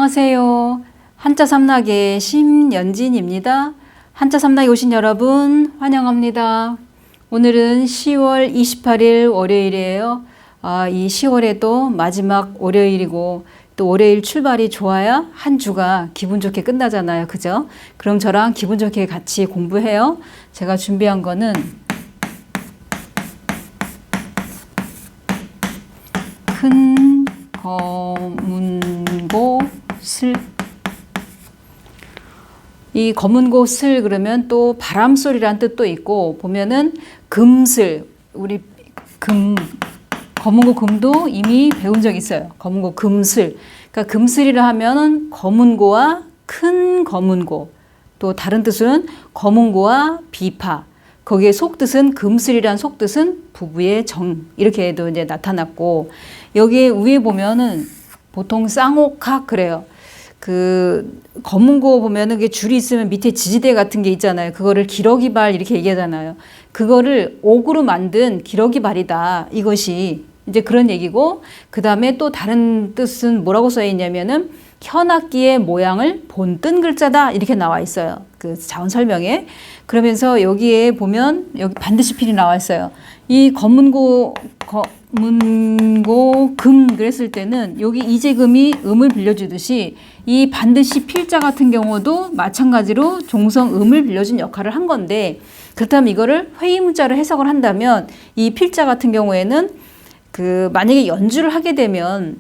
안녕하세요. 한자 삼락의 심연진입니다. 한자 삼락에 오신 여러분 환영합니다. 오늘은 10월 28일 월요일이에요. 이 10월에도 마지막 월요일이고 또 월요일 출발이 좋아야 한 주가 기분 좋게 끝나잖아요. 그죠? 그럼 저랑 기분 좋게 같이 공부해요. 제가 준비한 거는 큰 검은고 슬. 이 검은고 슬 그러면 또 바람소리란 뜻도 있고 보면은 금슬, 우리 검은고 금도 이미 배운 적 있어요. 검은고 금슬. 그러니까 금슬이라 하면은 검은고와 큰 검은고, 또 다른 뜻은 검은고와 비파. 거기에 속뜻은 금슬이란 속뜻은 부부의 정, 이렇게도 이제 나타났고, 여기에 위에 보면은 보통 쌍옥학 그래요. 그 검은고 보면은 그 줄이 있으면 밑에 지지대 같은 게 있잖아요. 그거를 기러기발 이렇게 얘기하잖아요. 그거를 옥으로 만든 기러기발이다. 이것이 이제 그런 얘기고, 그 다음에 또 다른 뜻은 뭐라고 써 있냐면은 현악기의 모양을 본뜬 글자다 이렇게 나와 있어요. 그 자언 설명에. 그러면서 여기에 보면 여기 반드시 필이 나와 있어요. 이 검은고 금 그랬을 때는 여기 이재금이 음을 빌려주듯이 이 반드시 필자 같은 경우도 마찬가지로 종성 음을 빌려준 역할을 한 건데, 그렇다면 이거를 회의문자로 해석을 한다면 이 필자 같은 경우에는 그 만약에 연주를 하게 되면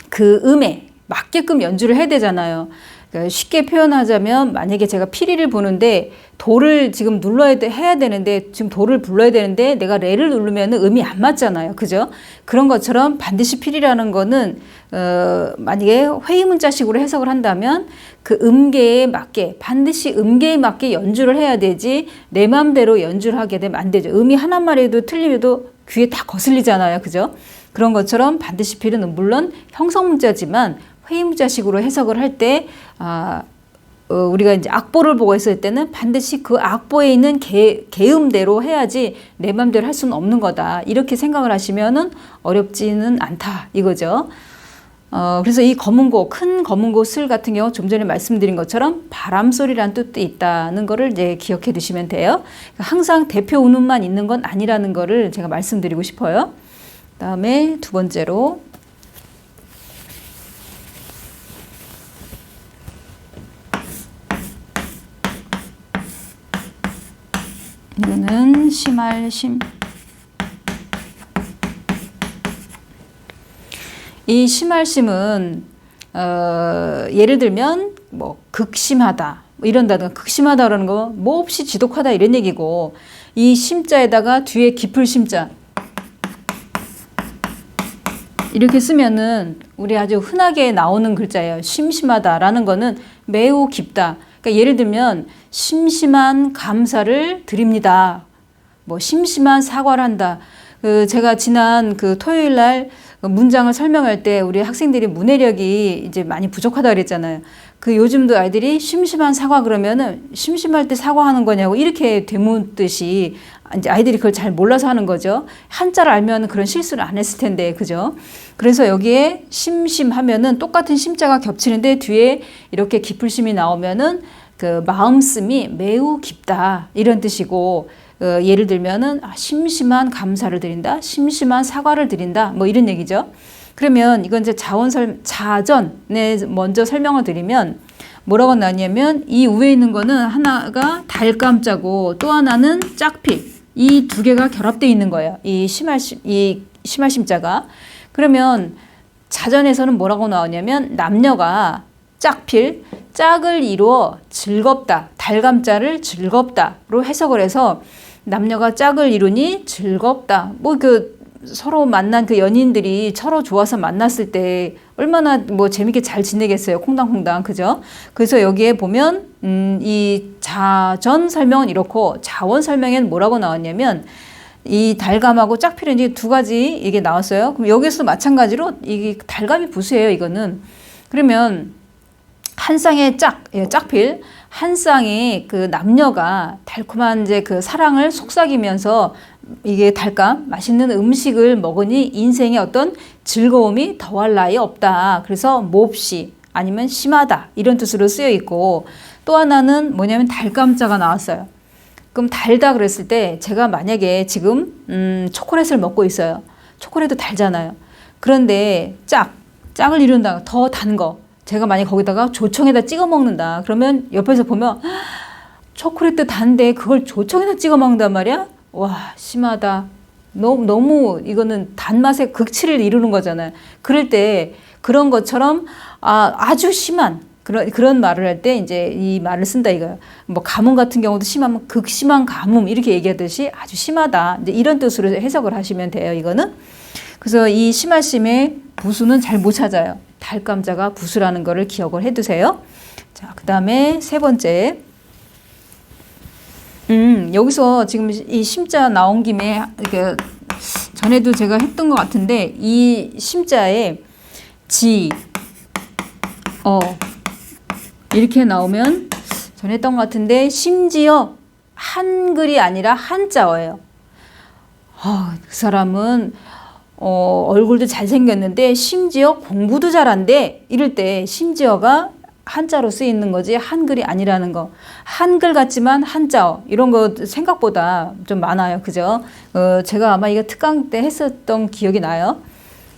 그 음에 맞게끔 연주를 해야 되잖아요. 그러니까 쉽게 표현하자면 만약에 제가 피리를 부는데 도를 지금 해야 되는데 지금 도를 불러야 되는데 내가 레를 누르면 음이 안 맞잖아요. 그죠? 그런 것처럼 반드시 필이라는 거는 만약에 회의문자식으로 해석을 한다면 그 음계에 맞게 반드시 음계에 맞게 연주를 해야 되지 내 마음대로 연주를 하게 되면 안 되죠. 음이 하나만 해도 틀리면도 귀에 다 거슬리잖아요. 그죠? 그런 것처럼 반드시 필은 물론 형성문자지만 회의문자식으로 해석을 할 때 우리가 이제 악보를 보고 했을 때는 반드시 그 악보에 있는 계음대로 해야지 내 맘대로 할 수는 없는 거다. 이렇게 생각을 하시면은 어렵지는 않다. 이거죠. 그래서 이 검은고, 큰 검은고 슬 같은 경우 좀 전에 말씀드린 것처럼 바람소리란 뜻도 있다는 거를 이제 기억해 두시면 돼요. 항상 대표 운음만 있는 건 아니라는 거를 제가 말씀드리고 싶어요. 다음에 두 번째로 이거는 심할심. 이 심할심은 예를 들면 뭐 극심하다 뭐 이런다든가, 극심하다 그러는 거 몹시 지독하다 이런 얘기고, 이 심자에다가 뒤에 깊을 심자 이렇게 쓰면은 우리 아주 흔하게 나오는 글자예요. 심심하다라는 거는 매우 깊다. 그러니까 예를 들면 심심한 감사를 드립니다. 뭐 심심한 사과를 한다. 제가 지난 그 토요일 날 문장을 설명할 때 우리 학생들이 문해력이 이제 많이 부족하다 그랬잖아요. 그 요즘도 아이들이 심심한 사과 그러면은 심심할 때 사과하는 거냐고 이렇게 되묻듯이 이제 아이들이 그걸 잘 몰라서 하는 거죠. 한자를 알면 그런 실수를 안 했을 텐데, 그죠? 그래서 여기에 심심하면은 똑같은 심자가 겹치는데 뒤에 이렇게 깊을 심이 나오면은 그 마음씀이 매우 깊다 이런 뜻이고, 예를 들면은 심심한 감사를 드린다, 심심한 사과를 드린다, 뭐 이런 얘기죠. 그러면 이건 이제 자전에 먼저 설명을 드리면 뭐라고 나뉘냐면 이 위에 있는 거는 하나가 달감자고 또 하나는 짝필, 이 두 개가 결합되어 있는 거예요. 이 심할심자가. 그러면 자전에서는 뭐라고 나오냐면 남녀가 짝필, 짝을 이루어 즐겁다, 달감자를 즐겁다로 해석을 해서 남녀가 짝을 이루니 즐겁다. 뭐 그 서로 만난 그 연인들이 서로 좋아서 만났을 때 얼마나 뭐 재밌게 잘 지내겠어요. 콩당콩당. 그죠? 그래서 여기에 보면 이 자전 설명은 이렇고 자원 설명에는 뭐라고 나왔냐면 이 달감하고 짝필은 이제 두 가지 이게 나왔어요. 그럼 여기서도 마찬가지로 이게 달감이 부수예요. 이거는. 그러면 한 쌍의 짝필, 한 쌍의 그 남녀가 달콤한 이제 그 사랑을 속삭이면서 이게 달감, 맛있는 음식을 먹으니 인생에 어떤 즐거움이 더할 나위 없다. 그래서 몹시 아니면 심하다 이런 뜻으로 쓰여 있고, 또 하나는 뭐냐면 달감자가 나왔어요. 그럼 달다 그랬을 때 제가 만약에 지금 초콜릿을 먹고 있어요. 초콜릿도 달잖아요. 그런데 짝을 이룬다, 더 단 거, 제가 만약 거기다가 조청에다 찍어 먹는다 그러면 옆에서 보면 초콜릿도 단데 그걸 조청에다 찍어 먹는단 말이야. 와, 심하다. 너무 이거는 단맛의 극치를 이루는 거잖아요. 그럴 때 그런 것처럼 아주 심한 그런 말을 할 때 이제 이 말을 쓴다 이거예요. 뭐 가뭄 같은 경우도 심하면 극심한 가뭄 이렇게 얘기하듯이 아주 심하다, 이제 이런 뜻으로 해석을 하시면 돼요. 이거는. 그래서 이 심할심의 부수는 잘 못 찾아요. 달감자가 부수라는 거를 기억을 해두세요. 자, 그 다음에 세 번째. 여기서 지금 이 심자 나온 김에 이렇게 전에도 제가 했던 것 같은데, 이 심자에 지, 이렇게 나오면 전에 했던 것 같은데, 심지어 한글이 아니라 한자어예요. 그 사람은 얼굴도 잘생겼는데 심지어 공부도 잘한대, 이럴 때 심지어가 한자로 쓰이는 거지 한글이 아니라는 거. 한글 같지만 한자어, 이런 거 생각보다 좀 많아요. 그죠? 제가 아마 이거 특강 때 했었던 기억이 나요.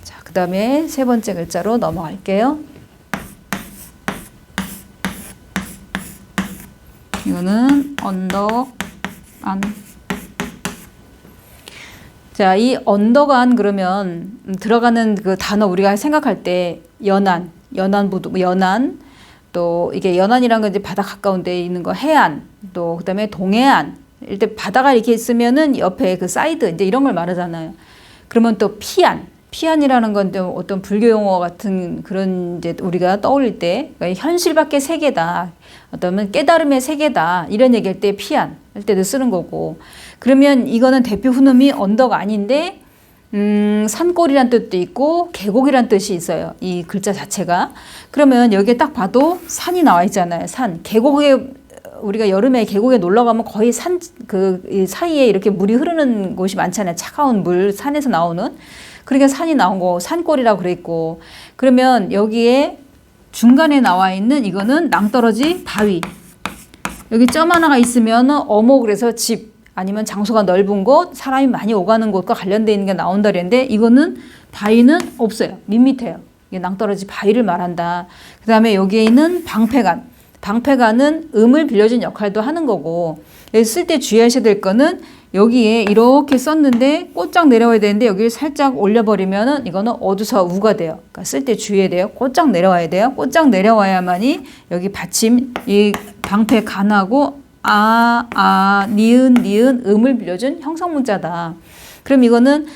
자, 그 다음에 세 번째 글자로 넘어갈게요. 이거는 언더안. 자, 이 언더간 그러면 들어가는 그 단어 우리가 생각할 때 연안부두, 연안, 또 이게 연안이란 건 이제 바다 가까운 데 있는 거, 해안, 또 그다음에 동해안. 이때 바다가 이렇게 있으면은 옆에 그 사이드 이제 이런 걸 말하잖아요. 그러면 또 피안이라는 건 또 어떤 불교 용어 같은 그런 이제 우리가 떠올릴 때, 그러니까 현실 밖의 세계다, 어떤 깨달음의 세계다, 이런 얘기할 때 피안 할 때도 쓰는 거고. 그러면 이거는 대표 훈음이 언덕 아닌데 산골이란 뜻도 있고 계곡이란 뜻이 있어요. 이 글자 자체가. 그러면 여기에 딱 봐도 산이 나와 있잖아요. 산. 계곡에, 우리가 여름에 계곡에 놀러 가면 거의 이 사이에 이렇게 물이 흐르는 곳이 많잖아요. 차가운 물, 산에서 나오는. 그러니까 산이 나온 거, 산골이라고 그래 있고. 그러면 여기에 중간에 나와 있는 이거는 낭떠러지 바위. 여기 점 하나가 있으면 어목, 그래서 집, 아니면 장소가 넓은 곳, 사람이 많이 오가는 곳과 관련되어 있는 게 나온다 그랬는데, 이거는 바위는 없어요. 밋밋해요. 이게 낭떠러지 바위를 말한다. 그 다음에 여기에 있는 방패간. 방패간은 음을 빌려준 역할도 하는 거고, 여기 쓸 때 주의하셔야 될 거는 여기에 이렇게 썼는데 꽃짝 내려와야 되는데 여기를 살짝 올려버리면은 이거는 어두서 우가 돼요. 그러니까 쓸 때 주의해야 돼요. 꽃짝 내려와야 돼요. 꽃짝 내려와야만이 여기 받침, 이 방패간하고 니은 음을 빌려준 형성문자다. 그럼 이거는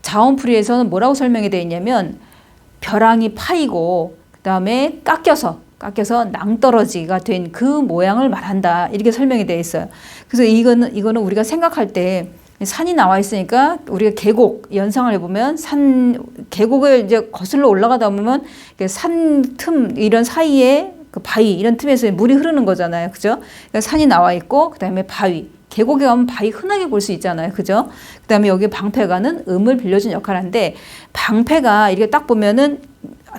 자원풀이에서는 뭐라고 설명이 되어 있냐면, 벼랑이 파이고 그 다음에 깎여서 낭떠러지가 된 그 모양을 말한다, 이렇게 설명이 되어 있어요. 그래서 이거는 우리가 생각할 때 산이 나와 있으니까 우리가 계곡 연상을 해보면 계곡을 이제 거슬러 올라가다 보면 산 틈 이런 사이에 그 바위 이런 틈에서 물이 흐르는 거잖아요. 그죠? 그러니까 산이 나와 있고 그다음에 바위. 계곡에 가면 바위 흔하게 볼 수 있잖아요. 그죠? 그다음에 여기 방패가는 음을 빌려준 역할을 하는데, 방패가 이렇게 딱 보면은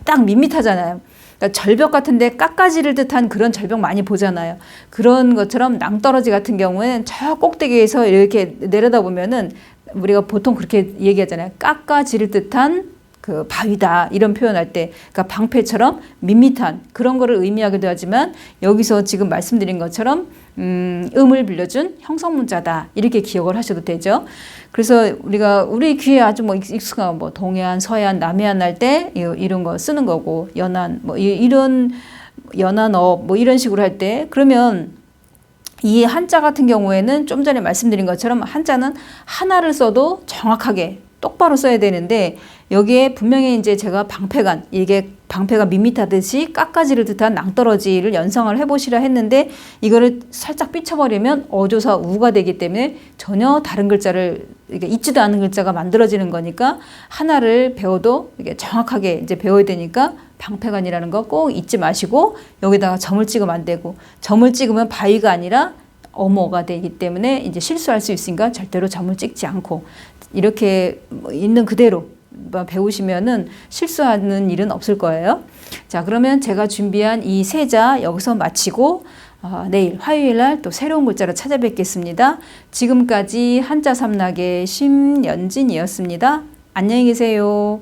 딱 밋밋하잖아요. 그러니까 절벽 같은데 깎아지를 듯한 그런 절벽 많이 보잖아요. 그런 것처럼 낭떠러지 같은 경우에는 저 꼭대기에서 이렇게 내려다 보면은 우리가 보통 그렇게 얘기하잖아요. 깎아지를 듯한 그 바위다, 이런 표현할 때, 그러니까 방패처럼 밋밋한 그런 거를 의미하기도 하지만, 여기서 지금 말씀드린 것처럼 음을 빌려준 형성문자다, 이렇게 기억을 하셔도 되죠. 그래서 우리 귀에 아주 뭐 익숙한 뭐 동해안, 서해안, 남해안 할 때 이런 거 쓰는 거고, 연안 뭐 이런 연안어 뭐 이런 식으로 할 때, 그러면 이 한자 같은 경우에는 좀 전에 말씀드린 것처럼 한자는 하나를 써도 정확하게 똑바로 써야 되는데, 여기에 분명히 이제 제가 방패간, 이게 방패가 밋밋하듯이 깎아지를 듯한 낭떠러지를 연상을 해보시라 했는데, 이거를 살짝 삐쳐버리면 어조사 우가 되기 때문에 전혀 다른 글자를, 이게 있지도 않은 글자가 만들어지는 거니까 하나를 배워도 이게 정확하게 이제 배워야 되니까 방패간이라는 거 꼭 잊지 마시고, 여기다가 점을 찍으면 안 되고, 점을 찍으면 바위가 아니라 어모가 되기 때문에 이제 실수할 수 있으니까 절대로 점을 찍지 않고 이렇게 있는 그대로 배우시면은 실수하는 일은 없을 거예요. 자, 그러면 제가 준비한 이 세자 여기서 마치고 내일 화요일 날 또 새로운 글자로 찾아뵙겠습니다. 지금까지 한자 삼락의 심연진이었습니다. 안녕히 계세요.